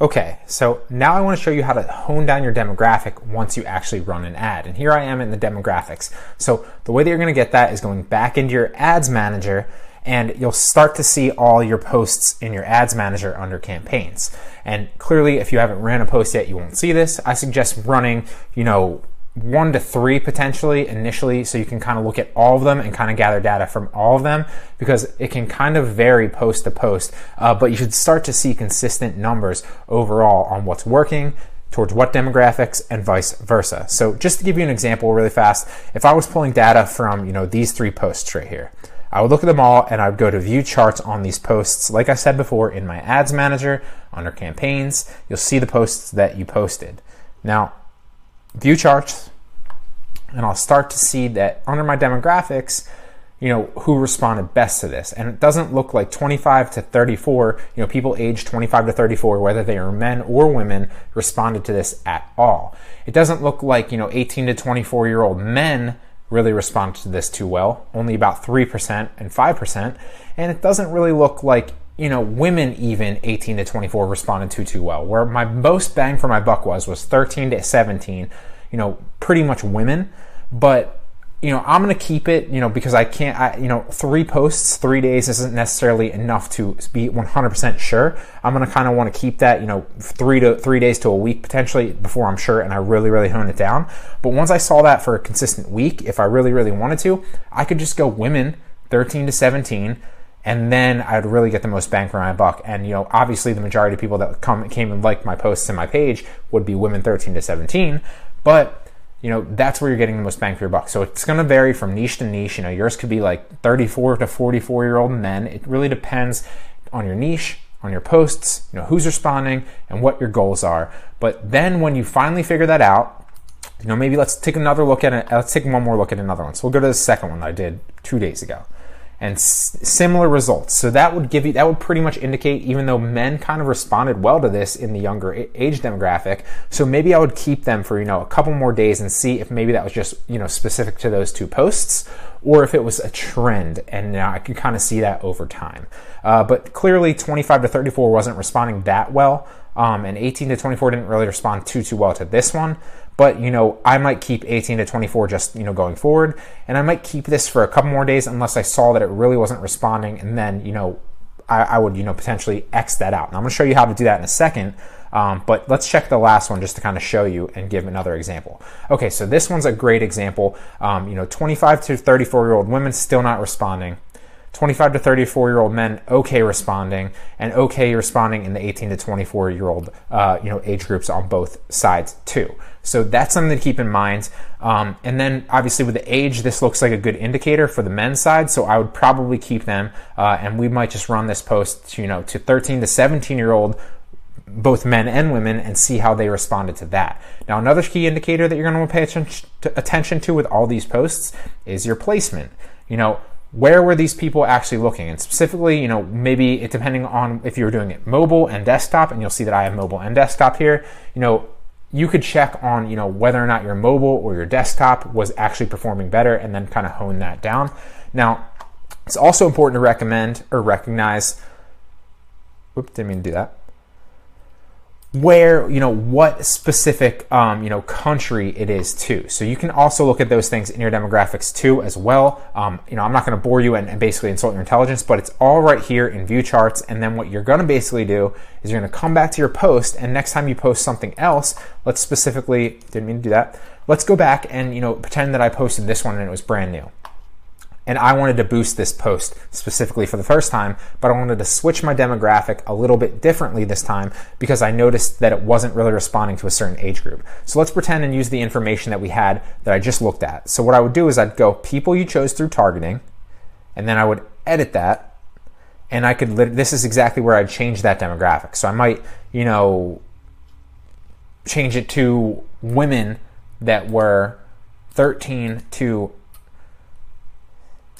Okay, so now I want to show you how to hone down your demographic once you actually run an ad. And here I am in the demographics. So the way that you're going to get that is going back into your ads manager, and you'll start to see all your posts in your ads manager under campaigns. And clearly, if you haven't ran a post yet, you won't see this. I suggest running, 1 to 3 potentially initially, so you can kind of look at all of them and kind of gather data from all of them, because it can kind of vary post to post, but you should start to see consistent numbers overall on what's working towards what demographics and vice versa. So just to give you an example really fast, if I was pulling data from these 3 posts right here, I would look at them all and I would go to view charts on these posts. Like I said before, in my ads manager under campaigns, you'll see the posts that you posted. Now view charts, and I'll start to see that under my demographics, who responded best to this. And it doesn't look like 25 to 34, people aged 25 to 34, whether they are men or women, responded to this at all. It doesn't look like, 18 to 24-year-old men really responded to this too well, only about 3% and 5%. And it doesn't really look like women even 18 to 24 responded too well. Where my most bang for my buck was 13 to 17, pretty much women. But, I'm going to keep it, because I can't, 3 posts, 3 days isn't necessarily enough to be 100% sure. I'm going to kind of want to keep that, 3 days to a week potentially before I'm sure and I really, really hone it down. But once I saw that for a consistent week, if I really, really wanted to, I could just go women 13 to 17, and then I'd really get the most bang for my buck. And obviously the majority of people that came and liked my posts and my page would be women 13 to 17, but that's where you're getting the most bang for your buck. So it's going to vary from niche to niche. Yours could be like 34 to 44-year-old men. It really depends on your niche, on your posts, who's responding and what your goals are. But then when you finally figure that out, maybe let's take another look at it. Let's take one more look at another one. So we'll go to the second one that I did 2 days ago. And similar results. So that would pretty much indicate, even though men kind of responded well to this in the younger age demographic, so maybe I would keep them for a couple more days and see if maybe that was just specific to those 2 posts, or if it was a trend, and now I can kind of see that over time. But clearly 25 to 34 wasn't responding that well, and 18 to 24 didn't really respond too well to this one. But, I might keep 18 to 24 just, going forward. And I might keep this for a couple more days unless I saw that it really wasn't responding. And then, I would, potentially X that out. And I'm going to show you how to do that in a second. But let's check the last one just to kind of show you and give another example. Okay, so this one's a great example. 25 to 34-year-old women still not responding. 25 to 34-year-old men, okay responding, and okay responding in the 18 to 24-year-old, age groups on both sides too. So that's something to keep in mind. And then obviously with the age, this looks like a good indicator for the men's side. So I would probably keep them, and we might just run this post, to 13 to 17-year-old, both men and women, and see how they responded to that. Now, another key indicator that you're going to want to pay attention to with all these posts is your placement. Where were these people actually looking? And specifically, maybe it depending on if you're doing it mobile and desktop, and you'll see that I have mobile and desktop here, you could check on, whether or not your mobile or your desktop was actually performing better, and then kind of hone that down. Now, it's also important to recommend or recognize, whoops, didn't mean to do that, where, what specific, country it is too. So you can also look at those things in your demographics too as well. I'm not going to bore you and basically insult your intelligence, but it's all right here in view charts. And then what you're going to basically do is you're going to come back to your post, and next time you post something else, let's specifically, didn't mean to do that. Let's go back and, pretend that I posted this one and it was brand new. And I wanted to boost this post specifically for the first time, but I wanted to switch my demographic a little bit differently this time because I noticed that it wasn't really responding to a certain age group. So let's pretend and use the information that we had that I just looked at. So what I would do is I'd go people you chose through targeting, and then I would edit that, and I could, this is exactly where I'd change that demographic. So I might, change it to women that were 13 to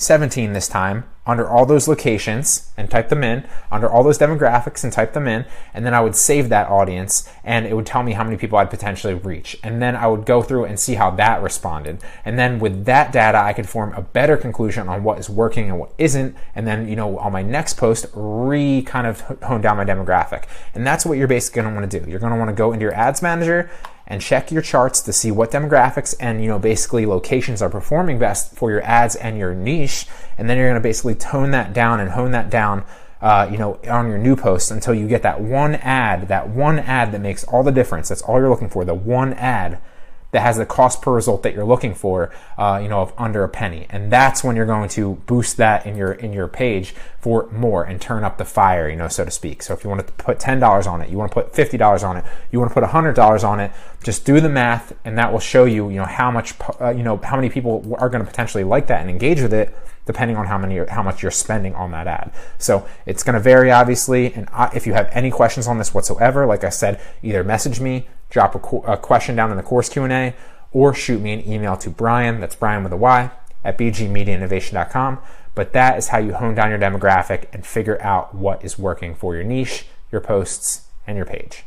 17 this time, under all those locations and type them in, under all those demographics and type them in, and then I would save that audience and it would tell me how many people I'd potentially reach. And then I would go through and see how that responded. And then with that data, I could form a better conclusion on what is working and what isn't. And then, on my next post, kind of hone down my demographic. And that's what you're basically gonna wanna do. You're gonna wanna go into your ads manager and check your charts to see what demographics and basically locations are performing best for your ads and your niche. And then you're going to basically tone that down and hone that down on your new posts until you get that one ad that makes all the difference. That's all you're looking for, the one ad that has the cost per result that you're looking for, of under a penny. And that's when you're going to boost that in your page for more and turn up the fire, so to speak. So if you want to put $10 on it, you want to put $50 on it, you want to put $100 on it, just do the math, and that will show you, how much, how many people are going to potentially like that and engage with it, depending on how much you're spending on that ad. So it's going to vary, obviously. And if you have any questions on this whatsoever, like I said, either message me, drop a question down in the course Q&A, or shoot me an email to Brian, that's Brian with a Y, at bgmediainnovation.com. But that is how you hone down your demographic and figure out what is working for your niche, your posts, and your page.